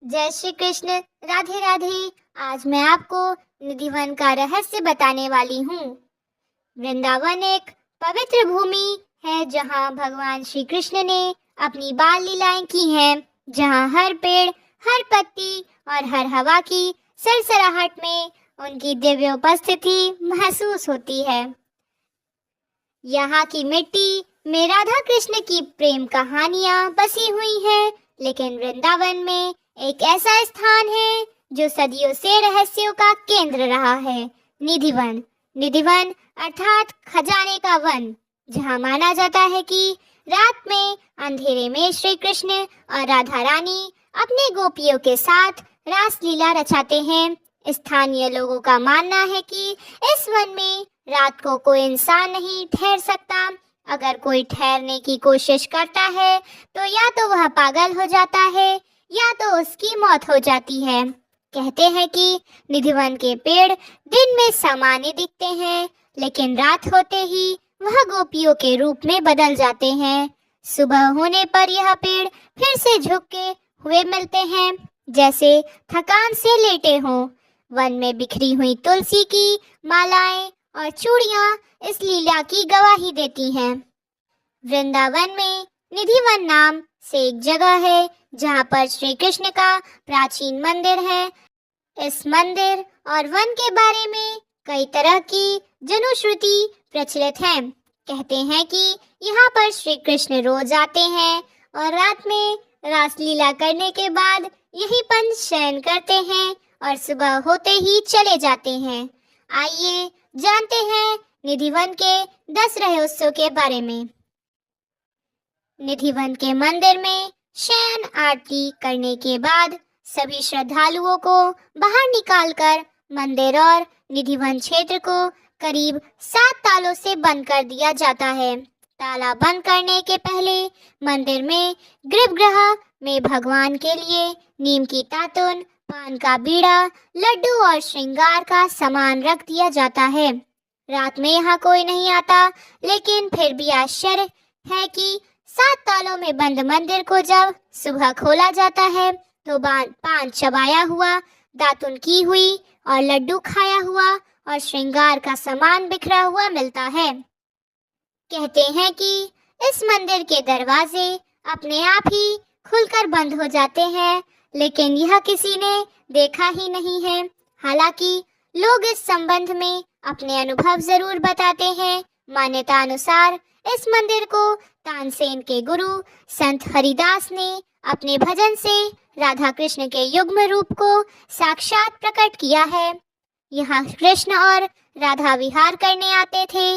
जय श्री कृष्ण। राधे राधे। आज मैं आपको निधिवन का रहस्य बताने वाली हूँ। वृंदावन एक पवित्र भूमि है जहाँ भगवान श्री कृष्ण ने अपनी बाल लीलाएं की हैं, जहाँ हर पेड़, हर पत्ती और हर हवा की सरसराहट में उनकी दिव्य उपस्थिति महसूस होती है। यहाँ की मिट्टी में राधा कृष्ण की प्रेम कहानियाँ बसी हुई हैं, लेकिन वृंदावन में एक ऐसा स्थान है जो सदियों से रहस्यों का केंद्र रहा है, निधिवन। निधिवन अर्थात खजाने का वन, जहाँ माना जाता है कि रात में अंधेरे में श्री कृष्ण और राधा रानी अपने गोपियों के साथ रास लीला रचाते हैं। स्थानीय लोगों का मानना है कि इस वन में रात को कोई इंसान नहीं ठहर सकता। अगर कोई ठहरने की कोशिश करता है तो या तो वह पागल हो जाता है या तो उसकी मौत हो जाती है। कहते हैं कि निधिवन के पेड़ दिन में सामान्य दिखते हैं, लेकिन रात होते ही वह गोपियों के रूप में बदल जाते हैं। सुबह होने पर यह पेड़ फिर से झुके हुए मिलते हैं, जैसे थकान से लेटे हों। वन में बिखरी हुई तुलसी की मालाएं और चूड़ियां इस लीला की गवाही देती हैं। वृंदावन में निधिवन नाम से एक जगह है जहाँ पर श्री कृष्ण का प्राचीन मंदिर है। इस मंदिर और वन के बारे में कई तरह की जनश्रुति प्रचलित है। कहते हैं कि यहाँ पर श्री कृष्ण रोज आते हैं और रात में रासलीला करने के बाद यहीं पर शयन करते हैं और सुबह होते ही चले जाते हैं। आइए जानते हैं निधिवन के 10 रहस्यों के बारे में। निधिवन के मंदिर में शयन आरती करने के बाद सभी श्रद्धालुओं को बाहर निकालकर मंदिर और निधिवन क्षेत्र को करीब 7 तालों से बंद कर दिया जाता है। ताला बंद करने के पहले मंदिर में गर्भगृह में भगवान के लिए नीम की तातुन, पान का बीड़ा, लड्डू और श्रृंगार का सामान रख दिया जाता है। रात में यहाँ कोई नहीं आता, लेकिन फिर भी आश्चर्य है कि 7 तालों में बंद मंदिर को जब सुबह खोला जाता है तो पान चबाया हुआ, दातुन की हुई और लड्डू खाया हुआ और श्रृंगार का सामान बिखरा हुआ मिलता है। कहते हैं कि इस मंदिर के दरवाजे अपने आप ही खुलकर बंद हो जाते हैं, लेकिन यह किसी ने देखा ही नहीं है। हालांकि लोग इस संबंध में अपने अनुभव जरूर बताते हैं। मान्यता अनुसार इस मंदिर को तानसेन के गुरु संत हरिदास ने अपने भजन से राधा कृष्ण के युग्म रूप को साक्षात प्रकट किया है। यहाँ कृष्ण और राधा विहार करने आते थे।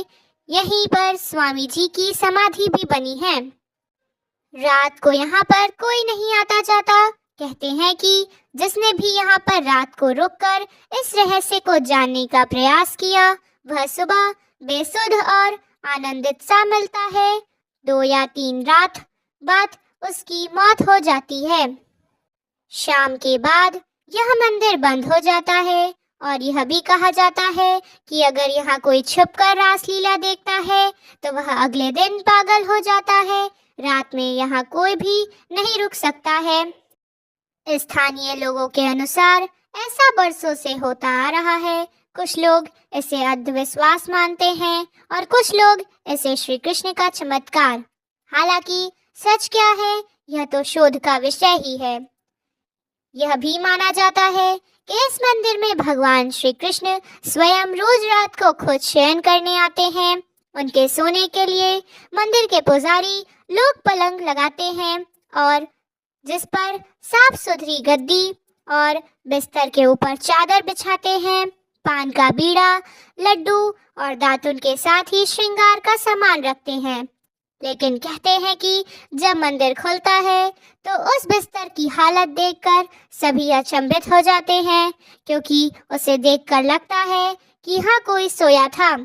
यहीं पर स्वामी जी की समाधि भी बनी है। रात को यहाँ पर कोई नहीं आता जाता। कहते हैं कि जिसने भी यहाँ पर रात को रुककर इस रहस्य को जानने का प्रयास किया, वह सुबह बेसुध और आनंदित सा मिलता है। 2 या 3 रात बाद उसकी मौत हो जाती है। शाम के बाद यह मंदिर बंद हो जाता है और यह भी कहा जाता है कि अगर यहाँ कोई छुपकर रासलीला देखता है तो वह अगले दिन पागल हो जाता है। रात में यहाँ कोई भी नहीं रुक सकता है। स्थानीय लोगों के अनुसार ऐसा बरसों से होता आ रहा है। कुछ लोग इसे अंधविश्वास मानते हैं और कुछ लोग इसे श्री कृष्ण का चमत्कार। हालांकि सच क्या है यह तो शोध का विषय ही है। यह भी माना जाता है कि इस मंदिर में भगवान श्री कृष्ण स्वयं रोज रात को खुद शयन करने आते हैं। उनके सोने के लिए मंदिर के पुजारी लोग पलंग लगाते हैं और जिस पर साफ सुथरी गद्दी और बिस्तर के ऊपर चादर बिछाते हैं। पान का बीड़ा, लड्डू और दातुन के साथ ही श्रृंगार का सामान रखते हैं। लेकिन कहते हैं कि जब मंदिर खुलता है तो उस बिस्तर की हालत देखकर सभी अचंभित हो जाते हैं, क्योंकि उसे देखकर लगता है कि यहाँ कोई सोया था।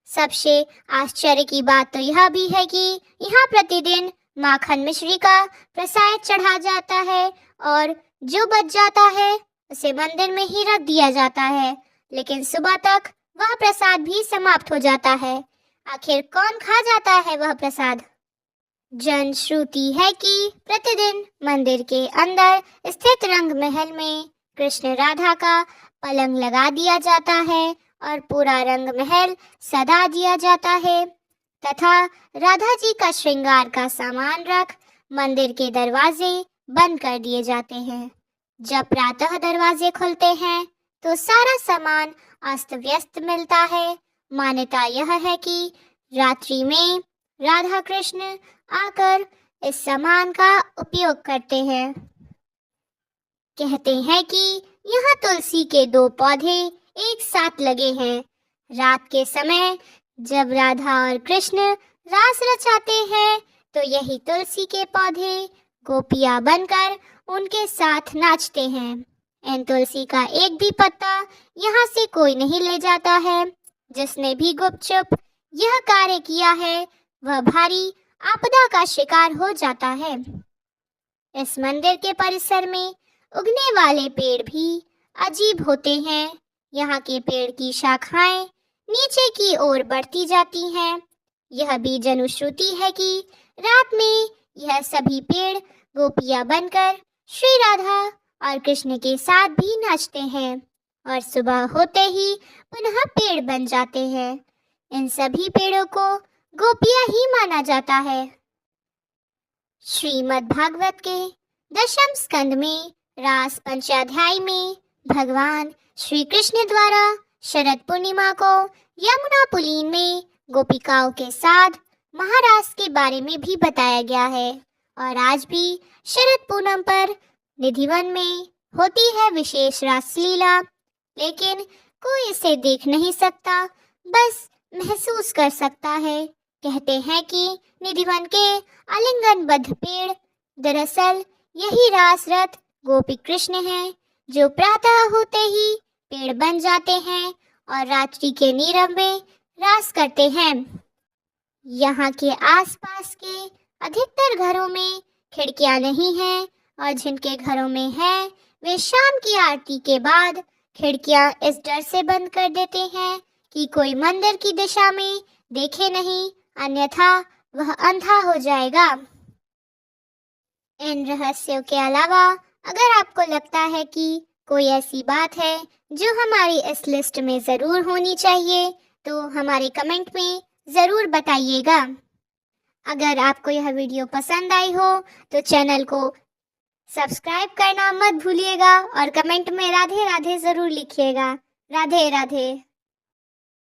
सबसे आश्चर्य की बात तो यह भी है कि यहाँ प्रतिदिन माखन मिश्री का प्रसाद चढ़ा जाता है और जो बच जाता है उसे मंदिर में ही रख दिया जाता है, लेकिन सुबह तक वह प्रसाद भी समाप्त हो जाता है। आखिर कौन खा जाता है वह प्रसाद? जनश्रुति है कि प्रतिदिन मंदिर के अंदर स्थित रंग महल में कृष्ण राधा का पलंग लगा दिया जाता है और पूरा रंग महल सजा दिया जाता है तथा राधा जी का श्रृंगार का सामान रख मंदिर के दरवाजे बंद कर दिए जाते हैं। जब प्रातः दरवाजे खुलते हैं तो सारा सामान अस्त व्यस्त मिलता है। मान्यता यह है कि रात्रि में राधा कृष्ण आकर इस सामान का उपयोग करते हैं। कहते हैं कि यहाँ तुलसी के 2 पौधे एक साथ लगे हैं। रात के समय जब राधा और कृष्ण रास रचाते हैं तो यही तुलसी के पौधे गोपियां बनकर उनके साथ नाचते हैं। इन तुलसी का एक भी पत्ता यहाँ से कोई नहीं ले जाता है। जिसने भी गुपचुप यह कार्य किया है वह भारी आपदा का शिकार हो जाता है। इस मंदिर के परिसर में उगने वाले पेड़ भी अजीब होते हैं। यहाँ के पेड़ की शाखाएं नीचे की ओर बढ़ती जाती हैं। यह भी जनश्रुति है कि रात में यह सभी पेड़ गोपियां बनकर श्री राधा और कृष्ण के साथ भी नाचते हैं और सुबह होते ही पुनः पेड़ बन जाते हैं। इन सभी पेड़ों को गोपियां ही माना जाता है। श्रीमद् भागवत के 10वें स्कंद में रास पंचाध्याय में भगवान श्री कृष्ण द्वारा शरद पूर्णिमा को यमुना पुलीन में गोपिकाओं के साथ महारास के बारे में भी बताया गया है। और आज भी शरद पूनम पर निधिवन में होती है विशेष रासलीला, लेकिन कोई इसे देख नहीं सकता, बस महसूस कर सकता है। कहते हैं कि निधिवन के आलिंगनबद्ध पेड़ दरअसल यही रास रथ गोपी कृष्ण हैं, जो प्रातः होते ही पेड़ बन जाते हैं और रात्रि के नीरव में रास करते हैं। यहाँ के आसपास के अधिकतर घरों में खिड़कियां नहीं हैं और जिनके घरों में है वे शाम की आरती के बाद खिड़कियां इस डर से बंद कर देते हैं कि कोई मंदिर की दिशा में देखे नहीं, अन्यथा वह अंधा हो जाएगा। इन रहस्यों के अलावा अगर आपको लगता है कि कोई ऐसी बात है जो हमारी इस लिस्ट में ज़रूर होनी चाहिए तो हमारे कमेंट में ज़रूर बताइएगा। अगर आपको यह वीडियो पसंद आई हो तो चैनल को सब्सक्राइब करना मत भूलिएगा और कमेंट में राधे राधे ज़रूर लिखिएगा। राधे राधे।